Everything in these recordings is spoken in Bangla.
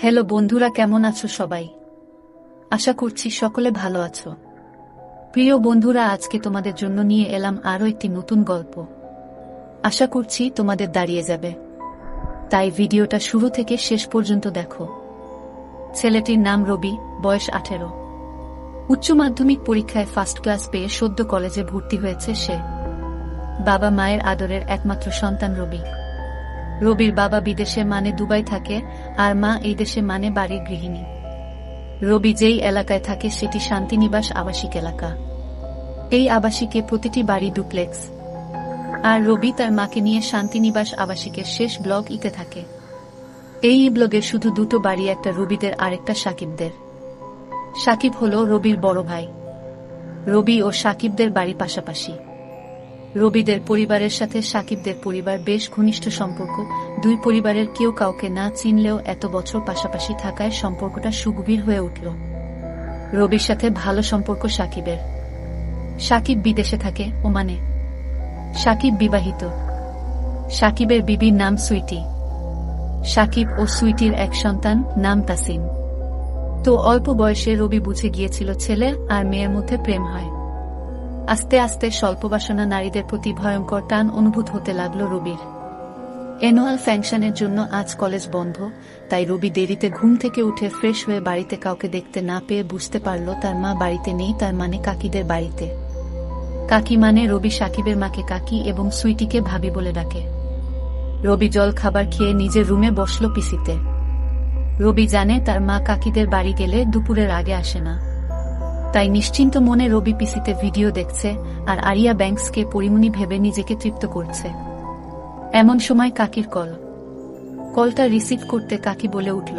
হ্যালো বন্ধুরা, কেমন আছো সবাই? আশা করছি সকলে ভালো আছো। প্রিয় বন্ধুরা, আজকে তোমাদের জন্য নিয়ে এলাম আরও একটি নতুন গল্প। আশা করছি তোমাদের দাঁড়িয়ে যাবে, তাই ভিডিওটা শুরু থেকে শেষ পর্যন্ত দেখো। ছেলেটির নাম রবি, বয়স 18। উচ্চ মাধ্যমিক পরীক্ষায় ফার্স্ট ক্লাস পেয়ে সদ্য কলেজে ভর্তি হয়েছে সে। বাবা মায়ের আদরের একমাত্র সন্তান রবি। রবির বাবা বিদেশে মানে দুবাই থাকে, আর মা এই দেশে মানে বাড়ির গৃহিণী। রবি যেই এলাকায় থাকে সেটি শান্তিনিবাস আবাসিক এলাকা। এই আবাসিকে প্রতিটি বাড়ি ডুপ্লেক্স। আর রবি তার মাকে নিয়ে শান্তিনিবাস আবাসিকের শেষ ব্লক ইতে থাকে। এই ব্লগের শুধু দুটো বাড়ি, একটা রবিদের আরেকটা সাকিবদের। সাকিব হলো রবির বড় ভাই। রবি ও সাকিবদের বাড়ি পাশাপাশি। রবিদের পরিবারের সাথে সাকিবদের পরিবার বেশ ঘনিষ্ঠ সম্পর্ক। দুই পরিবারের কেউ কাউকে না চিনলেও এত বছর পাশাপাশি থাকায় সম্পর্কটা সুগভীর হয়ে উঠল। রবির সাথে ভালো সম্পর্ক সাকিবের। সাকিব বিদেশে থাকে, ওমানে। সাকিব বিবাহিত। সাকিবের বিবির নাম সুইটি। সাকিব ও সুইটির এক সন্তান, নাম তাসিম। তো অল্প বয়সে রবি বুঝে গিয়েছিল ছেলে আর মেয়ের মধ্যে প্রেম হয়। আস্তে আস্তে স্বল্পবাসনা নারীদের প্রতি ভয়ঙ্কর টান অনুভূত হতে লাগল রবির। অ্যানুয়াল ফাংশনের জন্য আজ কলেজ বন্ধ, তাই রবি দেরিতে ঘুম থেকে উঠে ফ্রেশ হয়ে বাড়িতে কাউকে দেখতে না পেয়ে বুঝতে পারল তার মা বাড়িতে নেই, তার মানে কাকিদের বাড়িতে। কাকি মানে রবি সাকিবের মাকে কাকি এবং সুইটিকে ভাবি বলে ডাকে। রবি জল খাবার খেয়ে নিজের রুমে বসল পিসিতে। রবি জানে তার মা কাকিদের বাড়ি গেলে দুপুরের আগে আসে না, তাই নিশ্চিন্ত মনে রবি পিসিতে ভিডিও দেখছে আর আরিয়া ব্যাংকসকে পরিমণি ভেবে নিজেকে তৃপ্ত করছে। এমন সময় কাকির কল। কলটা রিসিভ করতে কাকি বলে উঠল,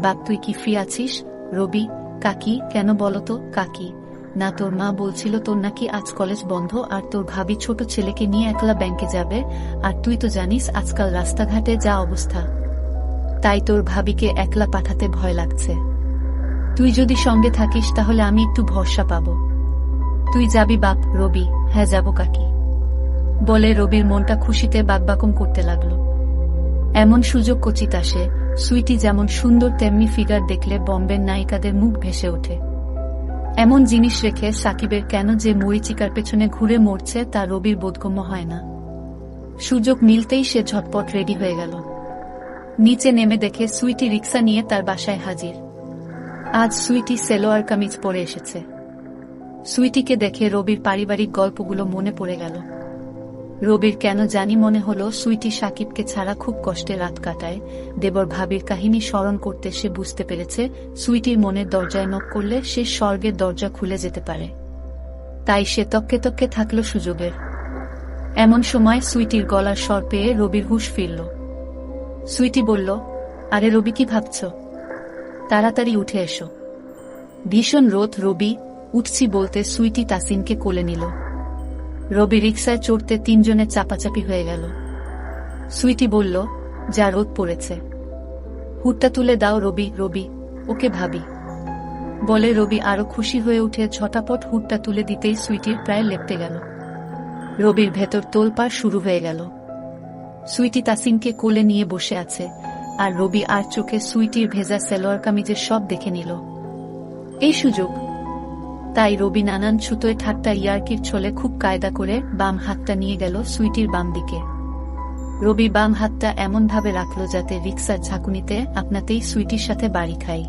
বাপ তুই কি ফ্রি আছিস? রবি, কাকি, কেন বলতো? কাকি, না তোর মা বলছিল তোর নাকি আজ কলেজ বন্ধ আর তোর ভাবি ছোট ছেলেকে নিয়ে একলা ব্যাংকে যাবে, আর তুই তো জানিস আজকাল রাস্তাঘাটে যা অবস্থা, তাই তোর ভাবিকে একলা পাঠাতে ভয় লাগছে। তুই যদি সঙ্গে থাকিস তাহলে আমি একটু ভরসা পাব। তুই যাবি বাপ? রবি, হ্যাঁ যাব কাকি বলে রবির মনটা খুশিতে বাকবাকম করতে লাগলো। এমন সুযোগ কচিত আসে। সুইটি যেমন সুন্দর তেমনি ফিগার দেখলে বম্বের নায়িকাদের মুখ ভেসে ওঠে। এমন জিনিস রেখে সাকিবের কেন যে মরিচিকার পেছনে ঘুরে মরছে তা রবির বোধগম্য হয় না। সুযোগ মিলতেই সে ঝটপট রেডি হয়ে গেল। নিচে নেমে দেখে সুইটি রিক্সা নিয়ে তার বাসায় হাজির। আজ সুইটি সেলোয়ার কামিজ পরে এসেছে। সুইটিকে দেখে রবির পারিবারিক গল্পগুলো মনে পড়ে গেল। রবির কেন জানি মনে হলো সুইটি সাকিবকে ছাড়া খুব কষ্টে রাত কাটায়। দেবর ভাবির কাহিনী স্মরণ করতে সে বুঝতে পেরেছে সুইটির মনের দরজায় নক করলে সে স্বর্গের দরজা খুলে যেতে পারে। তাই সে তককে তককে থাকল সুযোগের। এমন সময় সুইটির গলার স্বর পেয়ে রবির হুঁশ ফিরল। সুইটি বলল, আরে রবি, কি ভাবছ? তাড়াতাড়ি উঠে এসো, ভীষণ রোদ। রবি, উঠছি বলতে সুইটি তাসিনকে কোলে নিল। রবি রিক্সায় চড়তে তিনজনে চাপাচাপি হয়ে গেল। সুইটি বলল, যা রোদ পড়েছে, হুডটা তুলে দাও। রবি, রবি, ওকে ভাবি বলে রবি আরো খুশি হয়ে উঠে ঝটাপট হুডটা তুলে দিতেই সুইটির প্রায় লেপ্টে গেল। রবির ভেতর তোলপাড় শুরু হয়ে গেল। সুইটি তাসিনকে কোলে নিয়ে বসে আছে, আর রবি আর চোখে সুইটির ভেজা সেলোয়ার কামিজের সব দেখে নিল। এই সুযোগ। তাই রবি নানান ছুতোয় ঠাট্টা ইয়ার্কির ছলে খুব কায়দা করে বাম হাতটা নিয়ে গেল সুইটির বাম দিকে। রবি বাম হাতটা এমন ভাবে রাখল যাতে রিক্সার ঝাঁকুনিতে আপনাতেই সুইটির সাথে বাড়ি খাই।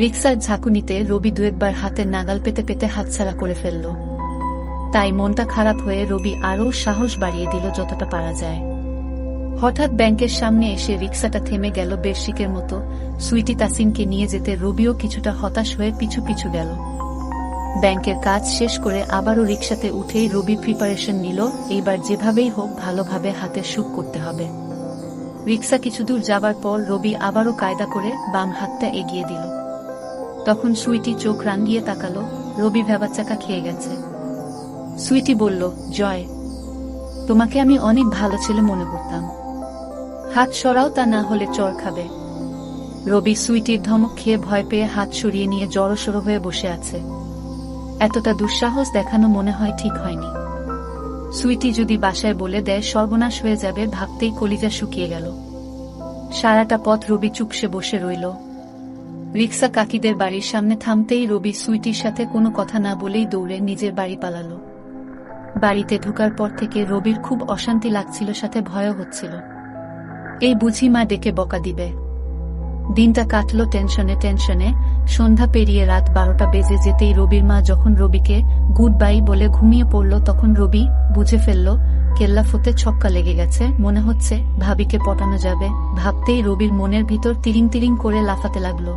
রিক্সার ঝাঁকুনিতে রবি দু একবার হাতের নাগাল পেতে পেতে হাতছাড়া করে ফেলল। তাই মনটা খারাপ হয়ে রবি আরও সাহস বাড়িয়ে দিল যতটা পারা যায়। হঠাৎ ব্যাংকের সামনে এসে রিক্সাটা থেমে গেল বেশিকের মতো। সুইটি তাসিনকে নিয়ে যেতে রবিও কিছুটা হতাশ হয়ে পিছু পিছু গেল। ব্যাংকের কাজ শেষ করে আবারও রিক্সাতে উঠেই রবি প্রিপারেশন নিল, এইবার যেভাবেই হোক ভালোভাবে হাতের সুখ করতে হবে। রিক্সা কিছু দূর যাবার পর রবি আবারও কায়দা করে বাম হাতটা এগিয়ে দিল। তখন সুইটি চোখ রাঙিয়ে তাকালো। রবি ভেবাচাকা খেয়ে গেছে। সুইটি বলল, জয়, তোমাকে আমি অনেক ভালো ছেলে মনে করতাম, হাত সরাও, তা না হলে চড় খাবে। রবি সুইটির ধমক খেয়ে ভয় পেয়ে হাত সরিয়ে নিয়ে জড়সড় হয়ে বসে আছে। এতটা দুঃসাহস দেখানো মনে হয় ঠিক হয়নি। সুইটি যদি বাসায় বলে দেয় সর্বনাশ হয়ে যাবে ভাবতেই কলিজা শুকিয়ে গেল। সারাটা পথ রবি চুপসে বসে রইল। রিক্সা কাকিদের বাড়ির সামনে থামতেই রবি সুইটির সাথে কোনো কথা না বলেই দৌড়ে নিজের বাড়ি পালালো। বাড়িতে ঢোকার পর থেকে রবির খুব অশান্তি লাগছিল, সাথে ভয়ও হচ্ছিল। এই বুঝি মা ডেকে বকা দিবে। দিনটা কাটলো টেনশনে টেনশনে। সন্ধ্যা পেরিয়ে রাত 12টা বেজে যেতেই রবির মা যখন রবিকে গুড বাই বলে ঘুমিয়ে পড়ল, তখন রবি বুঝে ফেলল কেল্লা ফতে ছক্কা লেগে গেছে। মনে হচ্ছে ভাবিকে পটানো যাবে। ভাবতেই রবির মনের ভিতর তিরিং তিরিং করে লাফাতে লাগলো।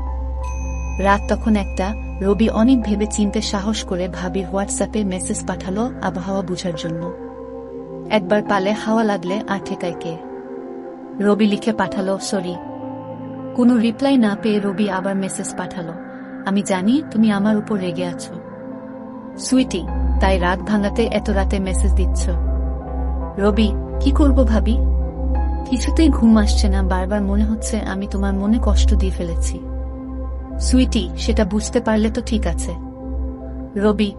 রাত তখন 1টা। রবি অনেক ভেবে চিনতে সাহস করে ভাবির হোয়াটসঅ্যাপে মেসেজ পাঠালো আবহাওয়া বুঝার জন্য। একবার পালে হাওয়া লাগলে আর ঠেকায় কে। রবি লিখে পাঠালো সরি। কোনো রিপ্লাই না পেয়ে রবি আবার মেসেজ পাঠালো, আমি জানি তুমি আমার উপর রেগে আছো সুইটি, তাই রাত ভাঙাতে এত রাতে মেসেজ দিচ্ছ। রবি, কি করব ভাবি, কিছুতেই ঘুম আসছে না, বারবার মনে হচ্ছে আমি তোমার মনে কষ্ট দিয়ে ফেলেছি। সুইটি, সেটা বুঝতে পারলে তো ঠিক আছে। রবি,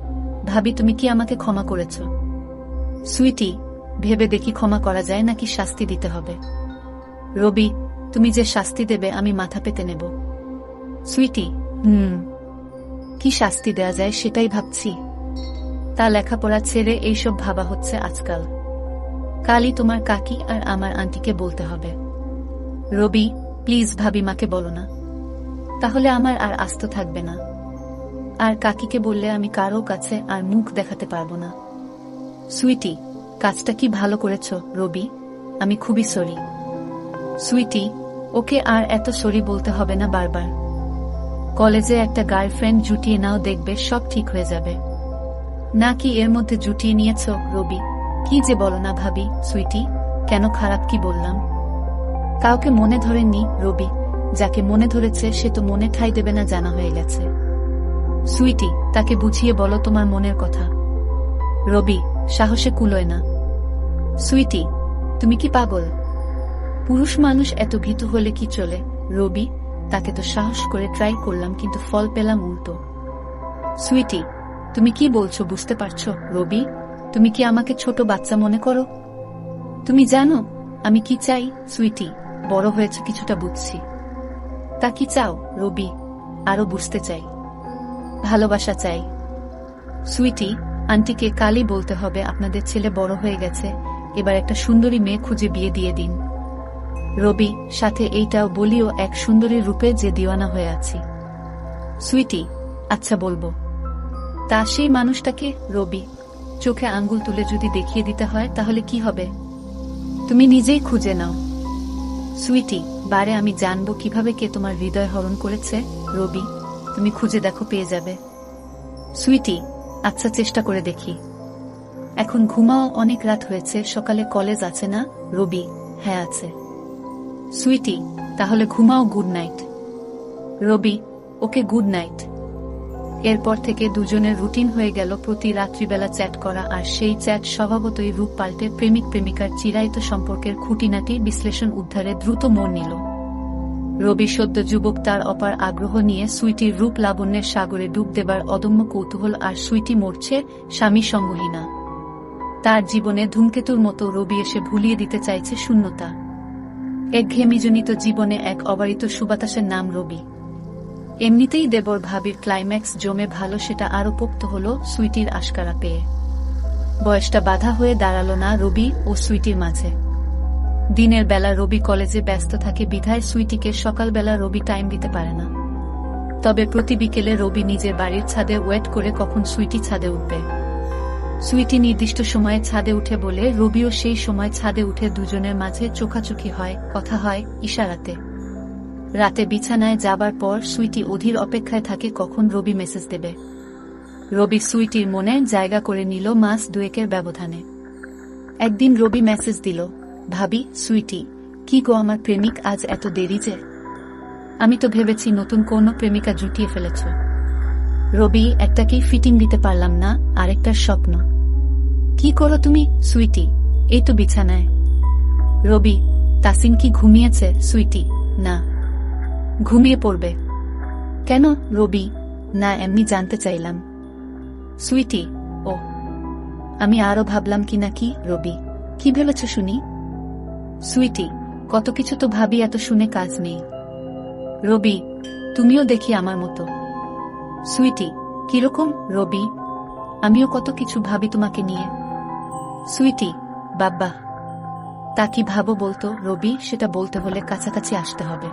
ভাবি তুমি কি আমাকে ক্ষমা করেছ? সুইটি, ভেবে দেখি ক্ষমা করা যায় নাকি শাস্তি দিতে হবে। রবি, তুমি যে শাস্তি দেবে আমি মাথা পেতে নেব। সুইটি, কি শাস্তি দেয়া যায় সেটাই ভাবছি। তা লেখাপড়া ছেড়ে এইসব ভাবা হচ্ছে আজকাল। কালই তোমার কাকি আর আমার আন্টিকে বলতে হবে। রবি, প্লিজ ভাবি মাকে বলো না, তাহলে আমার আর আস্ত থাকবে না। আর কাকিকে বললে আমি কারো কাছে আর মুখ দেখাতে পারবো না। সুইটি, কাজটা কি ভালো করেছ রবি, আমি খুবই সরি। সুইটি, ওকে আর এত সরি বলতে হবে না বারবার। কলেজে একটা গার্লফ্রেন্ড জুটিয়ে নাও, দেখবে সব ঠিক হয়ে যাবে। নাকি এর মধ্যে জুটিয়ে নিয়েছ? রবি, কি যে বলো না ভাবি। সুইটি, কেন, খারাপ কি বললাম? কাউকে মনে ধরেননি রবি, যাকে মনে ধরেছে সে তো মনে ঠাঁই দেবে না, জানা হয়ে গেছে। সুইটি, তাকে বুঝিয়ে বলো তোমার মনের কথা। রবি, সাহসে কুলোয় না। সুইটি, তুমি কি পাগল? পুরুষ মানুষ এত ভীতু হলে কি চলে? রবি, তাকে তো সাহস করে ট্রাই করলাম কিন্তু ফল পেলাম উল্টো। সুইটি, তুমি কি বলছো বুঝতে পারছো? রবি, তুমি কি আমাকে ছোট বাচ্চা মনে করো? তুমি জানো আমি কি চাই? সুইটি, বড় হয়েছে কিছুটা বুঝছি। তা কি চাও রবি? আরো বুঝতে চাই, ভালোবাসা চাই। সুইটি, আন্টিকে কালই বলতে হবে আপনাদের ছেলে বড় হয়ে গেছে, এবার একটা সুন্দরী মেয়ে খুঁজে বিয়ে দিয়ে দিন। রবি, সাথে এইটাও বলিও এক সুন্দরী রূপে যে দিওয়ানা হয়ে আছি। সুইটি, আচ্ছা বলবো। তা সেই মানুষটাকে? রবি, চোখে আঙ্গুল তুলে যদি দেখিয়ে দিতে হয় তাহলে কি হবে? তুমি নিজেই খুঁজে নাও। সুইটি, বারে আমি জানবো কিভাবে কে তোমার হৃদয় হরণ করেছে? রবি, তুমি খুঁজে দেখো, পেয়ে যাবে। সুইটি, আচ্ছা চেষ্টা করে দেখি। এখন ঘুমাও, অনেক রাত হয়েছে, সকালে কলেজ আছে না? রবি, হ্যাঁ আছে। সুইটি, তাহলে ঘুমাও, গুড নাইট। রবি, ওকে গুড নাইট। এরপর থেকে দুজনের রুটিন হয়ে গেল প্রতি রাত্রিবেলা চ্যাট করা, আর সেই চ্যাট স্বভাবতই রূপ পাল্টে প্রেমিক প্রেমিকার চিরায়ত সম্পর্কের খুঁটিনাটি বিশ্লেষণ উদ্ধারে দ্রুত মোড় নিল। রবি সদ্য যুবক, তার অপার আগ্রহ নিয়ে সুইটির রূপ লাবণ্যের সাগরে ডুব দেবার অদম্য কৌতূহল, আর সুইটি মরছে স্বামী সঙ্গহীনা। তার জীবনে ধূমকেতুর মতো রবি এসে ভুলিয়ে দিতে চাইছে শূন্যতা। একঘেয়েমিজনিত জীবনে এক অবারিত সুবাতাসের নাম রবি। এমনিতেই দেবর ভাবির ক্লাইম্যাক্স জমে ভালো, সেটা আরো পোক্ত হল সুইটির আশকারা পেয়ে। বয়সটা বাধা হয়ে দাঁড়ালো না রবি ও সুইটির মাঝে। দিনের বেলা রবি কলেজে ব্যস্ত থাকে বিধায় সুইটিকে সকালবেলা রবি টাইম দিতে পারে না। তবে প্রতি বিকেলে রবি নিজের বাড়ির ছাদে ওয়েট করে কখন সুইটি ছাদে উঠবে। সুইটি নির্দিষ্ট সময়ে ছাদে উঠে বলে রবিও সেই সময় ছাদে উঠে, দুজনের মাঝে চোখাচোখি হয়, কথা হয় ইশারাতে। রাতে বিছানায় যাবার পর সুইটি অধীর অপেক্ষায় থাকে কখন রবি মেসেজ দেবে। রবি সুইটির মনে জায়গা করে নিল মাস দুয়েকের ব্যবধানে। একদিন রবি মেসেজ দিল, ভাবি, সুইটি, কি গো আমার প্রেমিক আজ এত দেরি যে? আমি তো ভেবেছি নতুন কোন প্রেমিকা জুটিয়ে ফেলেছ। রবি, একটাকেই ফিটিং দিতে পারলাম না, আরেকটার স্বপ্ন। কি করো তুমি? সুইটি, এই তো বিছানায়। রবি, তাসিন কি ঘুমিয়েছে? সুইটি, না, ঘুমিয়ে পড়বে। কেন? রবি, না এমনি জানতে চাইলাম। সুইটি, ও, আমি আরো ভাবলাম কি নাকি। রবি, কি ভেবেছ শুনি? সুইটি, কত কিছু তো ভাবি, এত শুনে কাজ নেই। রবি, তুমিও দেখি আমার মতো। সুইটি, কিরকম রবি? আমিও কত কিছু ভাবি তোমাকে নিয়ে। সুইটি, বাবা, তা কি ভাবো বলতো রবি? সেটা বলতে হলে কাছাকাছি আসতে হবে।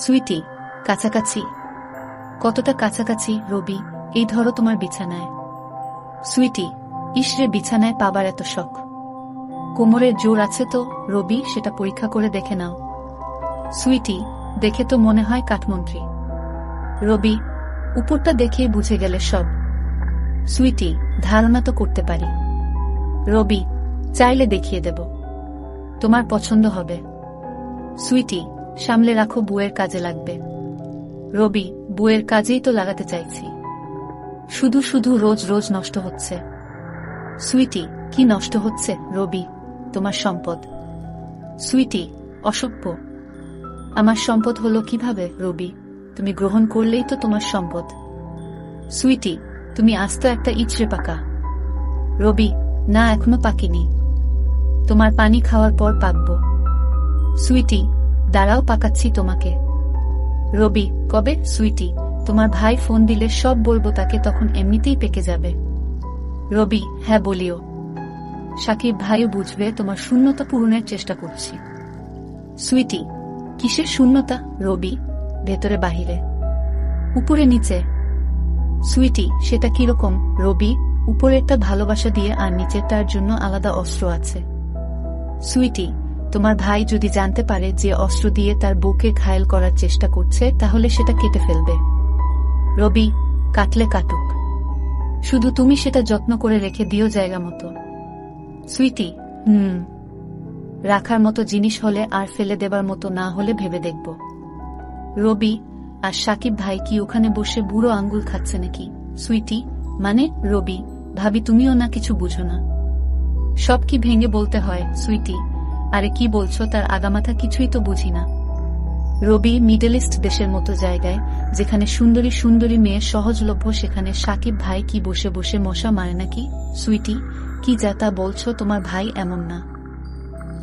সুইটি, কাছাকাছি? কতটা কাছাকাছি রবি? এই ধরো তোমার বিছানায়। সুইটি, ইসরে, বিছানায় পাবার এত শখ? কোমরের জোর আছে তো রবি? সেটা পরীক্ষা করে দেখে নাও। সুইটি, দেখে তো মনে হয় কাঠমন্ত্রী। রবি, উপরটা দেখেই বুঝে গেলে সব। সুইটি, ধারণা তো করতে পারি। রবি, চাইলে দেখিয়ে দেব, তোমার পছন্দ হবে। সুইটি, সামলে রাখো, বুয়ের কাজে লাগবে। রবি, বুয়ের কাজেই তো লাগাতে চাইছি, শুধু শুধু রোজ রোজ নষ্ট হচ্ছে। সুইটি, কি নষ্ট হচ্ছে রবি? তোমার সম্পদ। সুইটি, অসভ্য। আমার সম্পদ হলো কিভাবে রবি? তুমি গ্রহণ করলেই তো তোমার সম্পদ। সুইটি, তুমি আস্ত একটা ইচড়ে পাকা। রবি, না, এখনো পাকিনি, তোমার পানি খাওয়ার পর পাকব। সুইটি, দাঁড়াও, পাকাচ্ছি তোমাকে। রবি, কবে? সুইটি, তোমার ভাই ফোন দিলে সব বলবো তাকে, তখন এমনিতেই পেকে যাবে। রবি, হ্যাঁ বলিও। সাকিব ভাইও বুঝবে তোমার শূন্যতা পূরণের চেষ্টা করছি। সুইটি, কিসের শূন্যতা রবি? ভেতরে বাহিরে, উপরে নিচে। সুইটি, সেটা কিরকম রবি? উপরেরটা ভালোবাসা দিয়ে, আর নিচেরটার জন্য আলাদা অস্ত্র আছে। সুইটি, তোমার ভাই যদি জানতে পারে যে অস্ত্র দিয়ে তার বউকে ঘায়েল করার চেষ্টা করছে, তাহলে সেটা কেটে ফেলবে। রবি, কাটলে কাটুক, শুধু তুমি সেটা যত্ন করে রেখে দিও জায়গা মতো। সুইটি, রাখার মতো জিনিস হলে, আর ফেলে দেবার মতো না হলে ভেবে দেখব। রবি, আর সাকিব ভাই কি ওখানে বসে বুড়ো আঙ্গুল খাচ্ছে নাকি? সুইটি, মানে রবি, ভাবি তুমিও না কিছু বুঝো না, সব কি ভেঙে বলতে হয়? সুইটি, আরে কি বলছো, তার আগামাথা কিছুই তো বুঝি না। রবি, মিডল ইস্ট দেশের মতো জায়গায়, যেখানে সুন্দরী সুন্দরী মেয়ে সহজলভ্য, সেখানে সাকিব ভাই কি বসে বসে মশা মারে নাকি? সুইটি, কি যা তা বলছো, তোমার ভাই এমন না,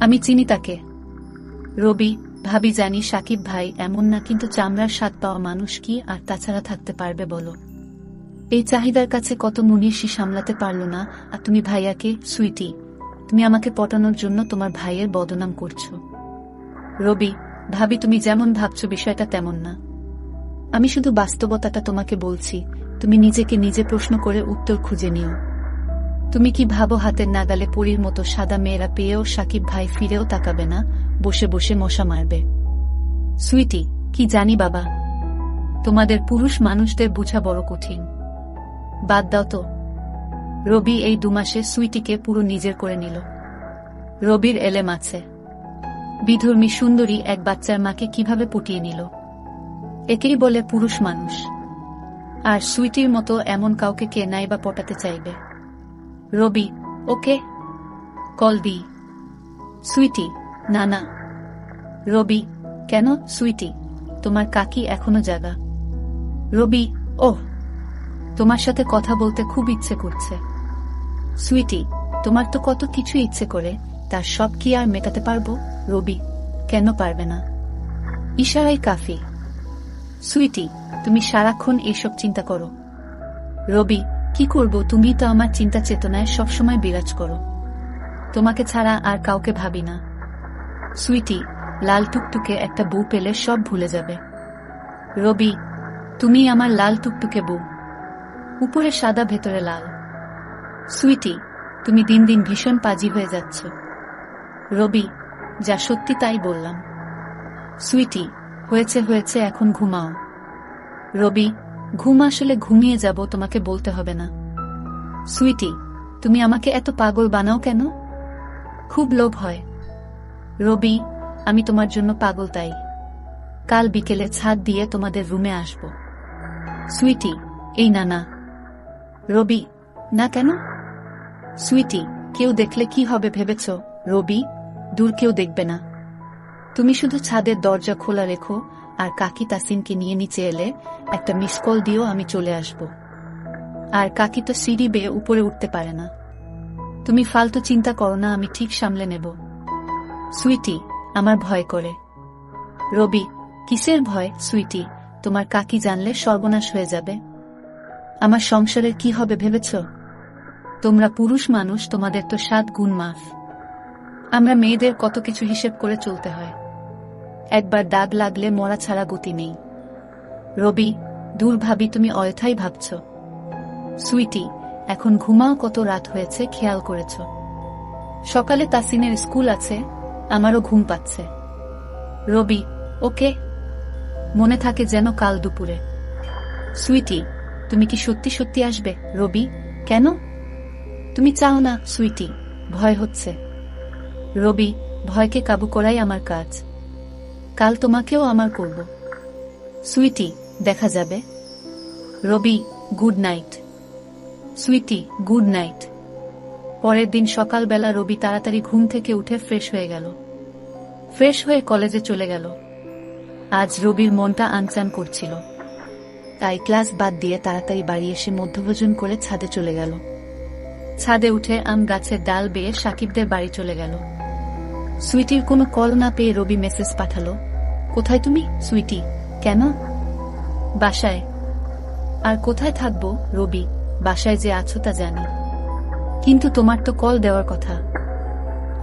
আমি চিনি তাকে। রবি, ভাবি জানি সাকিব ভাই এমন না, কিন্তু চামড়ার স্বাদ পাওয়া মানুষ কি আর তাছাড়া থাকতে পারবে বলো? এই চাহিদার কাছে কত মুনিশি সামলাতে পারল না, আর তুমি ভাইয়াকে। সুইটি, তুমি আমাকে পটানোর জন্য তোমার ভাইয়ের বদনাম করছো। রবি, ভাবি তুমি যেমন ভাবছো বিষয়টা তেমন না, আমি শুধু বাস্তবতাটা তোমাকে বলছি, তুমি নিজেকে নিজে প্রশ্ন করে উত্তর খুঁজে নিও। তুমি কি ভাবো হাতের নাগালে পরীর মতো সাদা মেয়েরা পেয়েও সাকিব ভাই ফিরেও তাকাবে না, বসে বসে মশা মারবে? সুইটি, কি জানি বাবা, তোমাদের পুরুষ মানুষদের বোঝা বড় কঠিন, বাদ দাও তো। রবি এই 2 মাসে সুইটিকে পুরো নিজের করে নিল। রবির এলেম আছে, বিধর্মী সুন্দরী এক বাচ্চার মাকে কিভাবে পটিয়ে নিল, একেই বলে পুরুষ মানুষ। আর সুইটির মতো এমন কাউকে কে নাই বা পটাতে চাইবে? রবি, ওকে কল দি। সুইটি, না না। রবি, কেন? সুইটি, তোমার কাকি এখনো জাগা। রবি, ওহ, তোমার সাথে কথা বলতে খুব ইচ্ছে করছে। সুইটি, তোমার তো কত কিছু ইচ্ছে করে, তার সব কি আর মেটাতে পারবো? রবি, কেন পারবে না? ইশারাই কাফি। সুইটি, তুমি সারাক্ষণ এইসব চিন্তা করো। রবি, কি করব, তুমি তো আমার চিন্তা চেতনায় সবসময় বিরাজ করো, তোমাকে ছাড়া আর কাউকে ভাবি না। সুইটি, লাল টুকটুকে একটা বউ পেলে সব ভুলে যাবে। রবি, তুমি আমার লাল টুকটুকে বউ, উপরে সাদা ভেতরে লাল। সুইটি, তুমি দিন দিন ভীষণ পাজি হয়ে যাচ্ছ। রবি, যা সত্যি তাই বললাম। সুইটি, হয়েছে হয়েছে, এখন ঘুমাও। রবি, ঘুম আসলে ঘুমিয়ে যাব, তোমাকে বলতে হবে না। সুইটি, তুমি আমাকে এত পাগল বানাও কেন? খুব লোভ হয়। রবি, আমি তোমার জন্য পাগল, তাই কাল বিকেলে ছাদ দিয়ে তোমাদের রুমে আসব। সুইটি, এই না না। রবি, না কেন? সুইটি, কেউ দেখলে কি হবে ভেবেছ? রবি, দূর কেউ দেখবে না, তুমি শুধু ছাদের দরজা খোলা রেখো, আর কাকি তাসিনকে নিয়ে নিচে এলে একটা মিস কল দিও, আমি চলে আসব। আর কাকি তো সিঁড়ি বেয়ে উপরে উঠতে পারে না, তুমি ফালতু চিন্তা করো না, আমি ঠিক সামলে নেব। সুইটি, আমার ভয় করে। রবি, কিসের ভয় সুইটি? তোমার কাকি জানলে সর্বনাশ হয়ে যাবে। আমার সংসারের কি হবে ভেবেছ? তোমরা পুরুষ মানুষ, তোমাদের তো 7 গুণ মাফ। আমরা মেয়েদের কত কিছু হিসেব করে চলতে হয়। একবার দাগ লাগলে মরা ছাড়া গতি নেই। রবি, দূর ভাবি, তুমি অযথাই ভাবছ। সুইটি, এখন ঘুমাও, কত রাত হয়েছে খেয়াল করেছ? সকালে তাসিনের স্কুল আছে, আমারও ঘুম পাচ্ছে। রবি, ওকে, মনে থাকে যেন কাল দুপুরে। সুইটি, তুমি কি সত্যি সত্যি আসবে? রবি, কেন? তুমি চাও না? সুইটি, ভয় হচ্ছে। রবি, ভয়কে কাবু করাই আমার কাজ। কাল তোমাকেও আমার করব। সুইটি, দেখা যাবে। Rabi, good night. Sweetie, good night. পরের দিন সকালবেলা রবি তাড়াতাড়ি ঘুম থেকে উঠে ফ্রেশ হয়ে গেল। ফ্রেশ হয়ে কলেজে চলে গেল। আজ রবির মনটা আনচান করছিল, তাই ক্লাস বাদ দিয়ে তাড়াতাড়ি বাড়ি এসে মধ্যভোজন করে ছাদে চলে গেল। ছাদে উঠে আম গাছের ডাল বেয়ে সাকিবদের বাড়ি চলে গেল। সুইটির কোনো কল না পেয়ে রবি মেসেজ পাঠালো, কোথায় তুমি? সুইটি, কেন? বাসায়। আর কোথায় থাকবো রবি? বাসায় যে আছো তা জানি, কিন্তু তোমার তো কল দেওয়ার কথা।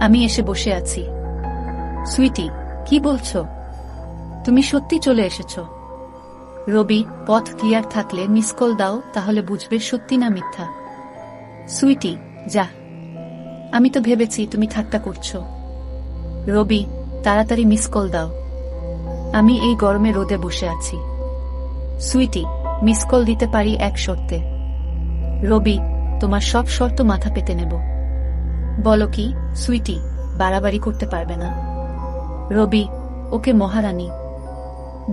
আমি এসে বসে আছি। সুইটি, কি বলছো? তুমি সত্যি চলে এসেছো? রবি, পথ ক্লিয়ার থাকলে মিস কল দাও, তাহলে বুঝবে সত্যি না মিথ্যা। সুইটি, যা, আমি তো ভেবেছি তুমি ঠাট্টা করছো। রবি, তাড়াতাড়ি মিস কল দাও, আমি এই গরমে রোদে বসে আছি। সুইটি, মিস কল দিতে পারি এক শর্তে। রবি, তোমার সব শর্ত মাথা পেতে নেব। বলো কি? সুইটি, বাড়াবাড়ি করতে পারবে না। রবি, ওকে মহারানী।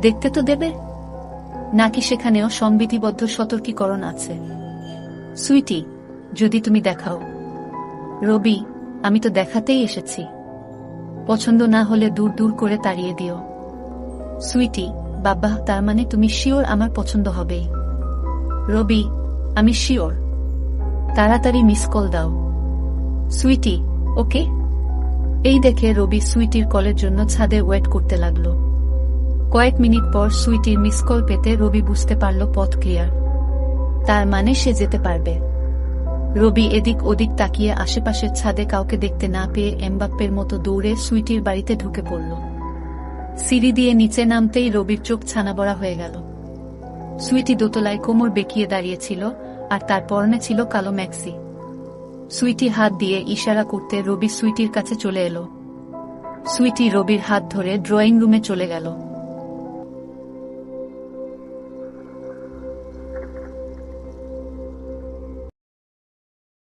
দেখতে তো দেবে নাকি সেখানেও সংবিধিবদ্ধ সতর্কীকরণ আছে? সুইটি, যদি তুমি দেখাও। রবি, আমি তো দেখাতেই এসেছি। পছন্দ না হলে দূর দূর করে তাড়িয়ে দিও। সুইটি, বাবা, তার মানে তুমি শিওর আমার পছন্দ হবেই? রবি, আমি শিওর। তাড়াতাড়ি মিস কল দাও। সুইটি, ওকে। এই দেখে রবি সুইটির কলের জন্য ছাদে ওয়েট করতে লাগলো। কয়েক মিনিট পর সুইটির মিস কল পেতে রবি বুঝতে পারল পথ ক্লিয়ার, তার মানে সে যেতে পারবে। রবি এদিক ওদিক তাকিয়ে আশেপাশের ছাদে কাউকে দেখতে না পেয়ে এমবাপ্পের মতো দৌড়ে সুইটির বাড়িতে ঢুকে পড়ল। সিঁড়ি দিয়ে নিচে নামতেই রবির চোখ ছানাবড়া হয়ে গেল। সুইটি দোতলায় কোমর বেঁকিয়ে দাঁড়িয়েছিল, আর তার পরনে ছিল কালো ম্যাক্সি। সুইটি হাত দিয়ে ইশারা করতে রবি সুইটির কাছে চলে এলো। সুইটি রবির হাত ধরে ড্রয়িং রুমে চলে গেল।